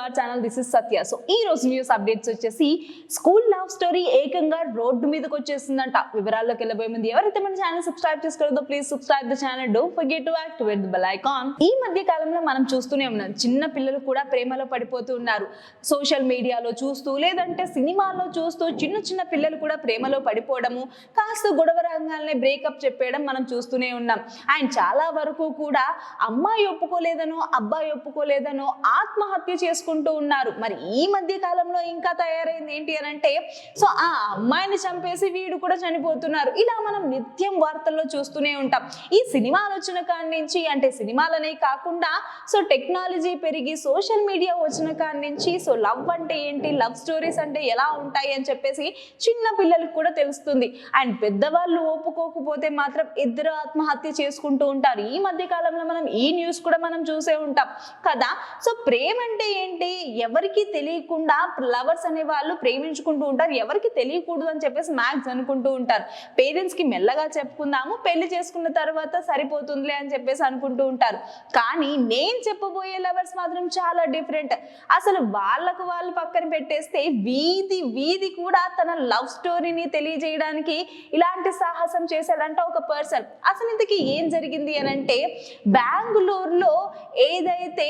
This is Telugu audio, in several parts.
our channel. This is Satya. So ఈ రోజు న్యూస్ అప్డేట్స్ వచ్చేసి స్కూల్ లవ్ స్టోరీ ఏకంగా రోడ్డు మీదకి వచ్చేసిందంట. వివరాల్లోకి వెళ్ళబోయే ముందు ఎవరైతే మన ఛానల్ సబ్స్క్రైబ్ చేసుకోలేదో please subscribe the channel. Don't forget to activate the bell icon. ఈ మధ్య కాలంలో మనం చూస్తూనే ఉన్నాం, చిన్న పిల్లలు కూడా ప్రేమలో పడిపోతూ ఉన్నారు. సోషల్ మీడియాలో చూస్తూ లేదంటే సినిమాల్లో చూస్తూ చిన్న చిన్న పిల్లలు కూడా ప్రేమలో పడిపోవడము, కాస్త గొడవ రంగాలనే బ్రేకప్ చెప్పేయడం మనం చూస్తూనే ఉన్నాం. అండ్ చాలా వరకు కూడా అమ్మాయి ఒప్పుకోలేదనో అబ్బాయి ఒప్పుకోలేదనో ఆత్మహత్య చేసుకుంటూ ఉన్నారు. మరి ఈ మధ్య కాలంలో ఇంకా తయారైంది ఏంటి అని అంటే, సో ఆ అమ్మాయిని చంపేసి వీడు కూడా చనిపోతున్నారు. ఇలా మనం నిత్యం వార్తల్లో చూస్తూనే ఉంటాం. ఈ సినిమాలు వచ్చిన కాడి నుంచి, అంటే సినిమాలనే కాకుండా సో టెక్నాలజీ పెరిగి సోషల్ మీడియా వచ్చిన కాడి నుంచి సో లవ్ అంటే ఏంటి, లవ్ స్టోరీస్ అంటే ఎలా ఉంటాయి అని చెప్పేసి చిన్న పిల్లలకు కూడా తెలుస్తుంది. అండ్ పెద్దవాళ్ళు ఒప్పుకోకపోతే మాత్రం ఇద్దరు ఆత్మహత్య చేసుకుంటూ ఉంటారు. ఈ మధ్య కాలంలో మనం ఈ న్యూస్ కూడా మనం చూసే ఉంటాం కదా. సో ప్రేమ అంటే ఏంటి, ఎవరికి తెలియకుండా లవర్స్ అనే వాళ్ళు ప్రేమించుకుంటూ ఉంటారు, ఎవరికి తెలియకూడదు అని చెప్పేసి మ్యాక్స్ అనుకుంటూ ఉంటారు. పేరెంట్స్ కి మెల్లగా చెప్పుకుందాము, పెళ్లి చేసుకున్న తర్వాత సరిపోతుందిలే అని చెప్పేసి అనుకుంటూ ఉంటారు. కానీ నేను చెప్పబోయే లవర్స్ మాత్రం చాలా డిఫరెంట్. అసలు వాళ్ళకు వాళ్ళు పక్కన పెట్టేస్తే వీధి వీధి కూడా తన లవ్ స్టోరీని తెలియజేయడానికి ఇలాంటి సాహసం చేశాడంట ఒక పర్సన్. అసలు ఇంతకీ ఏం జరిగింది అని అంటే, బెంగళూరులో ఏదైతే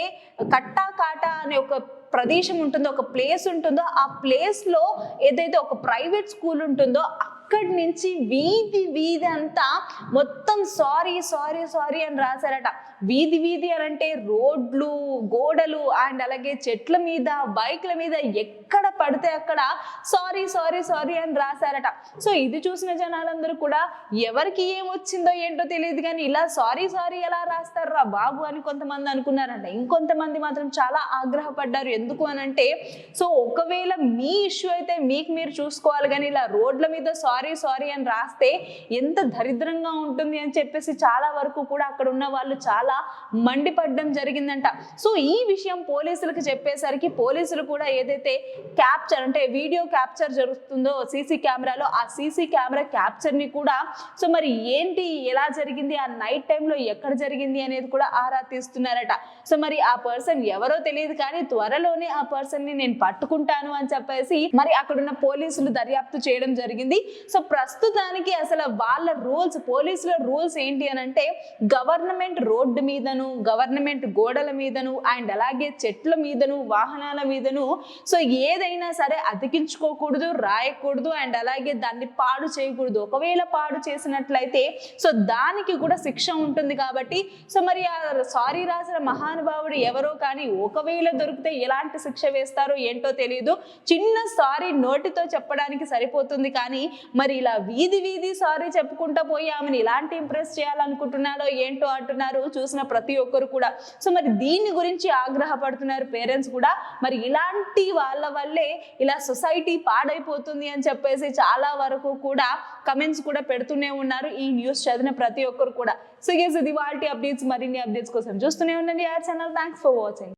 కట్టా కాటా అనే ఒక ప్రదేశం ఉంటుందో, ఒక ప్లేస్ ఉంటుందో, ఆ ప్లేస్ లో ఏదైతే ఒక ప్రైవేట్ స్కూల్ ఉంటుందో అక్కడి నుంచి వీధి వీధి అంతా మొత్తం సారీ సారీ సారీ అని రాశారట. వీధి వీధి అని అంటే రోడ్లు, గోడలు అండ్ అలాగే చెట్ల మీద, బైక్ల మీద ఎక్కడ పడితే అక్కడ సారీ సారీ సారీ అని రాశారట. సో ఇది చూసిన జనాలందరూ కూడా ఎవరికి ఏం వచ్చిందో ఏంటో తెలియదు కానీ ఇలా సారీ సారీ ఎలా రాస్తారా బాబు అని కొంతమంది అనుకున్నారంట. ఇంకొంతమంది మాత్రం చాలా ఆగ్రహపడ్డారు. ఎందుకు అని అంటే, సో ఒకవేళ మీ ఇష్యూ అయితే మీకు మీరు చూసుకోవాలి, కానీ ఇలా రోడ్ల మీద సారీ సారీ అని రాస్తే ఎంత దరిద్రంగా ఉంటుంది అని చెప్పేసి చాలా వరకు కూడా అక్కడ ఉన్న వాళ్ళు చాలా మండిపడడం జరిగిందంట. సో ఈ విషయం పోలీసులకు చెప్పేసరికి పోలీసులు కూడా ఏదైతే క్యాప్చర్ అంటే వీడియో క్యాప్చర్ జరుగుతుందో సీసీ కెమెరాలో, ఆ సీసీ కెమెరా క్యాప్చర్ ని కూడా సో మరి ఏంటి, ఎలా జరిగింది, ఆ నైట్ టైంలో ఎక్కడ జరిగింది అనేది కూడా ఆరా తీస్తున్నారట. సో మరి ఆ పర్సన్ ఎవరో తెలియదు కానీ త్వరలోనే ఆ పర్సన్ ని నేను పట్టుకుంటాను అని చెప్పేసి మరి అక్కడున్న పోలీసులు దర్యాప్తు చేయడం జరిగింది. సో ప్రస్తుతానికి అసలు వాళ్ళ రూల్స్, పోలీసుల రూల్స్ ఏంటి అని అంటే, గవర్నమెంట్ రోడ్డు మీదను, గవర్నమెంట్ గోడల మీదను అండ్ అలాగే చెట్ల మీదను, వాహనాల మీదను సో ఏదైనా సరే అతికించుకోకూడదు, రాయకూడదు అండ్ అలాగే దాన్ని పాడు చేయకూడదు. ఒకవేళ పాడు చేసినట్లయితే సో దానికి కూడా శిక్ష ఉంటుంది. కాబట్టి సో మరి ఆ సారీ రాసిన మహానుభావుడు ఎవరో కానీ ఒకవేళ దొరికితే ఎలాంటి శిక్ష వేస్తారో ఏంటో తెలియదు. చిన్న సారీ నోటితో చెప్పడానికి సరిపోతుంది, కానీ మరి ఇలా వీధి వీధి సారీ చెప్పుకుంటా పోయి ఆమెను ఇలాంటి ఇంప్రెస్ చేయాలనుకుంటున్నారో ఏంటో అంటున్నారు చూసిన ప్రతి ఒక్కరు కూడా. సో మరి దీని గురించి ఆగ్రహపడుతున్నారు పేరెంట్స్ కూడా. మరి ఇలాంటి వాళ్ళ వల్లే ఇలా సొసైటీ పాడైపోతుంది అని చెప్పేసి చాలా వరకు కూడా కమెంట్స్ కూడా పెడుతూనే ఉన్నారు ఈ న్యూస్ చదివిన ప్రతి ఒక్కరు కూడా. సో ఇది వాళ్ళ అప్డేట్స్. మరిన్ని అప్డేట్స్ కోసం చూస్తూనే ఉండండి ఆ ఛానల్. Thanks for watching.